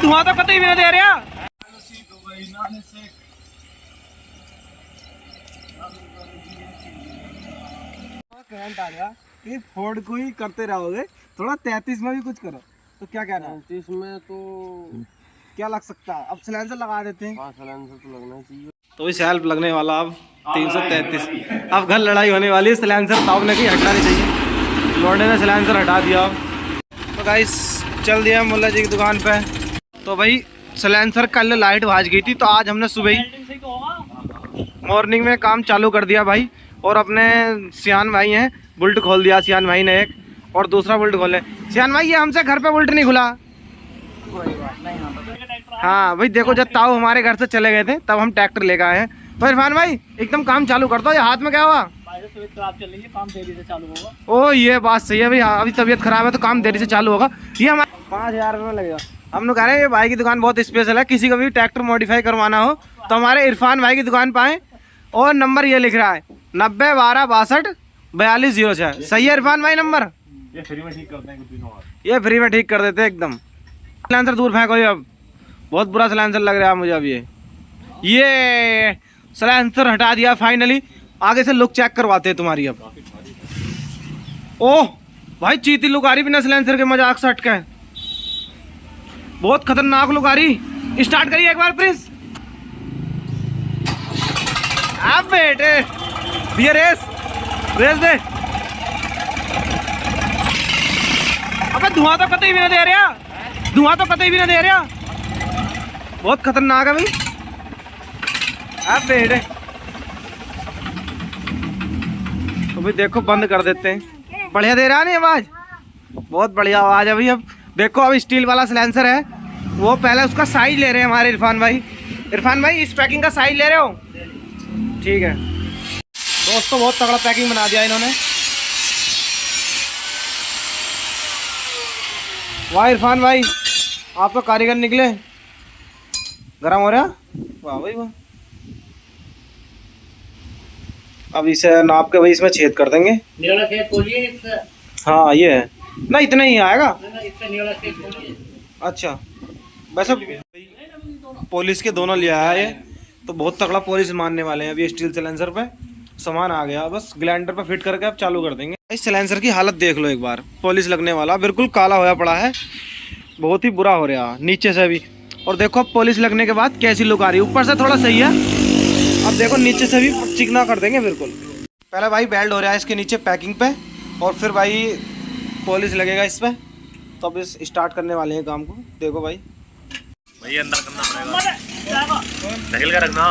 धुआं तो कतई भी नहीं दे रहा। करंट आ गया कि फोर्ड को ही करते रहोगे, थोड़ा 33 में भी कुछ करो तो क्या कहना है? 33 में तो क्या लग सकता है? अब सिलेंसर लगा देते हैं। हाँ सिलेंसर तो लगना चाहिए। तो इस हेल्प लगने वाला अब 333। अब घर लड़ाई होने वाली है। सिलेंसर ताऊ ने की हटना नहीं चाहिए, लौंडे ने सिलेंसर हटा दिया। अब तो गाइस चल दिया मुल्ला जी की दुकान पे। तो भाई सिलेंसर कल लाइट भाज गई थी, तो आज हमने सुबह ही मॉर्निंग में काम चालू कर दिया भाई। और अपने सियान भाई हैं, बुल्ट खोल दिया सियान भाई ने एक, और दूसरा बुल्ट खोले। सियान भाई ये हमसे घर पे बुल्ट नहीं खुला। हाँ भाई देखो, जब ताऊ हमारे घर से चले गए थे तब हम ट्रैक्टर लेकर आए हैं। तो इरफान भाई एकदम काम चालू कर दो। ये हाथ में क्या हुआ? खराब चल रही है, काम देरी से चालू होगा। ओ ये बात सही है भाई, अभी तबीयत खराब है तो काम देरी से चालू होगा। ये हमारे 5000 रुपये में लगेगा। हम लोग कह रहे हैं ये भाई की दुकान बहुत स्पेशल है, किसी को भी ट्रैक्टर मॉडिफाई करवाना हो तो हमारे इरफान भाई की दुकान पे आए। और नंबर ये लिख रहा है 90 12 62 42 06। सही है इरफान भाई नंबर? ये फ्री में ठीक करते हैं, कुछ भी ना। ये फ्री में ठीक कर देते हैं एकदम। सिलेंसर दूर फेंको, अब बहुत बुरा सिलेंसर लग रहा है मुझे। अब ये सिलेंसर हटा दिया फाइनली। आगे से लुक चेक करवाते हैं तुम्हारी अब। ओह भाई चीती लुक आ रही बिना सिलेंसर के, मजाक से हटके बहुत खतरनाक लुक आ रही। स्टार्ट करिए एक बार प्लीज। अब बेटे ये रेस दे। अबे धुआं तो कतई भी नहीं दे रहा, धुआं तो कतई भी नहीं दे रहा। बहुत खतरनाक है भाई। अब बेटे तो भाई देखो बंद कर देते हैं। बढ़िया दे रहा नहीं आवाज, बहुत बढ़िया आवाज है भाई। अब देखो अब स्टील वाला सिलेंसर है, वो पहले उसका साइज ले रहे हैं हमारे इरफान भाई। इरफान भाई इस पैकिंग का साइज ले रहे हो? ठीक है दोस्तों, बहुत तगड़ा पैकिंग बना दिया इन्होंने। वाह इरफान भाई आप तो कारीगर निकले। गरम हो रहा? वाह भाई वाह। अब इसे नाप के भाई इसमें छेद कर देंगे। हाँ ये है ना, इतना ही आएगा। अच्छा वैसे पुलिस के दोनों लिया है ये, तो बहुत तगड़ा पुलिस मानने वाले हैं। अभी स्टील सिलेंसर पे सामान आ गया, बस ग्राइंडर पे फिट करके अब चालू कर देंगे। इस सिलेंसर की हालत देख लो एक बार, पुलिस लगने वाला बिल्कुल काला होया पड़ा है, बहुत ही बुरा हो रहा नीचे से भी। और देखो अब पुलिस लगने के बाद कैसी लुक आ रही है। ऊपर से थोड़ा सही है, अब देखो नीचे से भी चिकना कर देंगे बिल्कुल। पहले भाई बेल्ट हो रहा है इसके नीचे पैकिंग पे, और फिर भाई पॉलिश लगेगा इस पे। तो अब इस स्टार्ट करने वाले हैं काम को। देखो भाई भैया अंदर करना पड़ेगा, ढकेल कर रखना।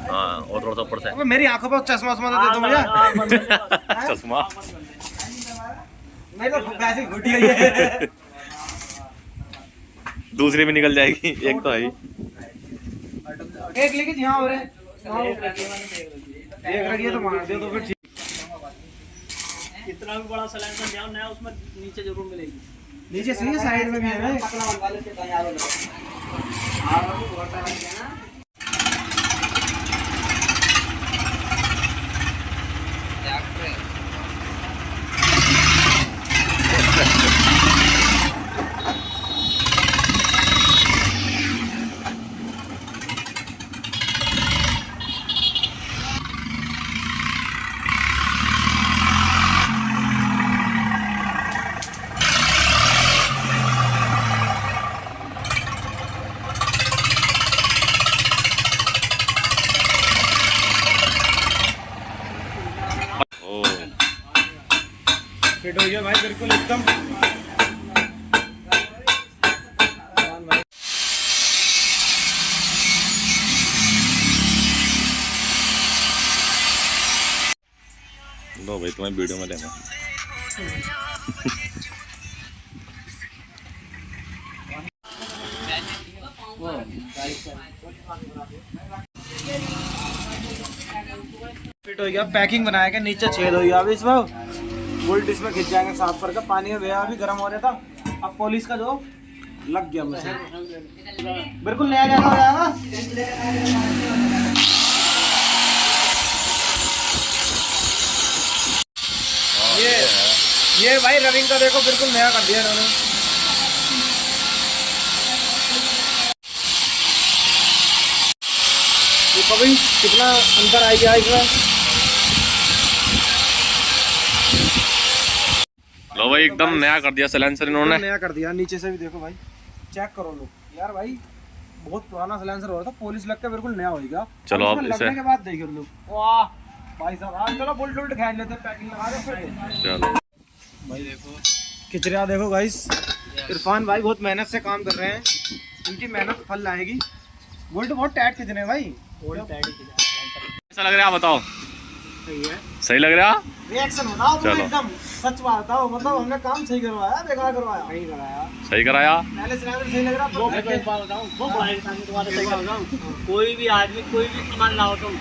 हाँ और थोड़ा सा ऊपर से। मेरी आंखों पर चश्मा दे दो मुझे। चश्मा नहीं तो पैसे घुटी है। दूसरी भी निकल जाएगी, एक तो है। एक लेके यहाँ हो रहे देख रखिए तो मार दो तो फिर ठीक। कितना भी बड़ा सिलेंसर जाओ नया, उसमें नीचे जरूर मिलेगी। नीचे सही है, साइड में भी है। फिट हो गया भाई बिल्कुल एकदम। लो भाई तुम्हें वीडियो में लेना। फिट हो गया, पैकिंग बनाया गया, नीचे छेद हो गया। अभी इसमें बोल्ट इसमें खिंच जाएंगे साफ करके। पानी में गया अभी गर्म हो रहा था, अब पुलिस का जो लग गया मुझे बिल्कुल नया जैसा हो जाएगा। ये भाई रनिंग का देखो बिल्कुल नया कर दिया इन्होंने। देखो भाई कितना अंतर आ गया इसमें। लो भाई एकदम नया कर दिया सिलेंसर इन्होंने। नया कर दिया, नीचे से भी देखो भाई, चेक करो लोग यार भाई, बहुत पुराना सिलेंसर हो रहा था, पॉलिश लग के बिल्कुल नया होगा। चलो अब अब इसमें इसे लगने के बाद देखिए लोग, वाह भाई साहब। आज चलो बुल्ट उल्ट खेल लेते हैं, पैकिंग लगा दे फिर। चलो भाई देखो किचरिया देखो गाइस, इरफान भाई बहुत मेहनत से काम कर रहे हैं, इनकी मेहनत फल लाएगी। बोल्ट बहुत टाइट खींचने हैं भाई, कैसा लग रहा है बताओ? सही है। सही लग रहा? रिएक्शन बताओ तुम चलो। एकदम सच बात बताओ, मतलब हमने काम सही करवाया बेकार करवाया? सही कराया। सही कराया। पहले सिलेंडर सही लग रहा था, मैं तो एक बात बताऊं, वो बड़ाई के सामने तुम्हारे सही बताऊं, कोई भी आदमी कोई भी सामान लाओ, तुम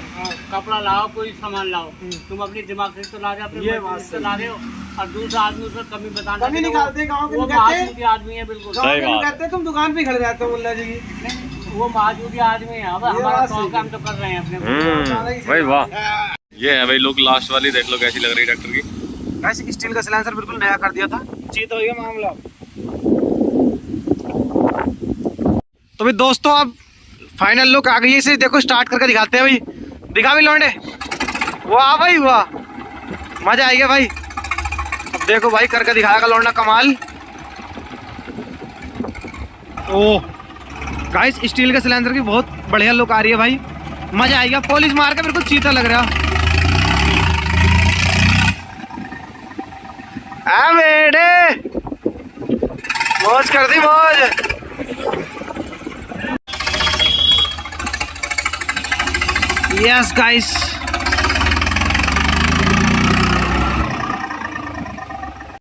कपड़ा लाओ, कोई सामान लाओ, तुम अपनी दिमाग से तो ला रहे हो, अपने ये मर्जी बात से तो ला रहे हो, और दूसरा आदमी उसमें कमी बताना कमी निकालते गाँव के वो लोग कहते महाजूदी आदमी है बिल्कुल। गाँव सही के लोग बात। कहते हैं तुम दुकान पे खड़े रहते हो मुल्ला जी की। नहीं, वो महाजूदी आदमी है। अब हमारा बात शौक सही हम तो कर रहे हैं अपने। भाई वाह। ये है भाई लोग, लास्ट वाली देख लो कैसी लग रही है ट्रैक्टर की। गाइस स्टील का सिलेंसर बिल्कुल नया कर दिया था, चीत हो गया मामला। तो भाई दोस्तों अब फाइनल लुक आ गई है, इसे देखो स्टार्ट करके दिखाते हैं भाई। दिखा भी लौंडे, वाह भाई वाह, मजा आएगा भाई। अब देखो भाई करके दिखाएगा लौंडा कमाल। ओह गाइस स्टील के सिलेंडर की बहुत बढ़िया लुक आ रही है भाई, मजा आएगा। पॉलिश मार के बिल्कुल चीता लग रहा। हाँ बेटे मौज कर दी मौज। Yes guys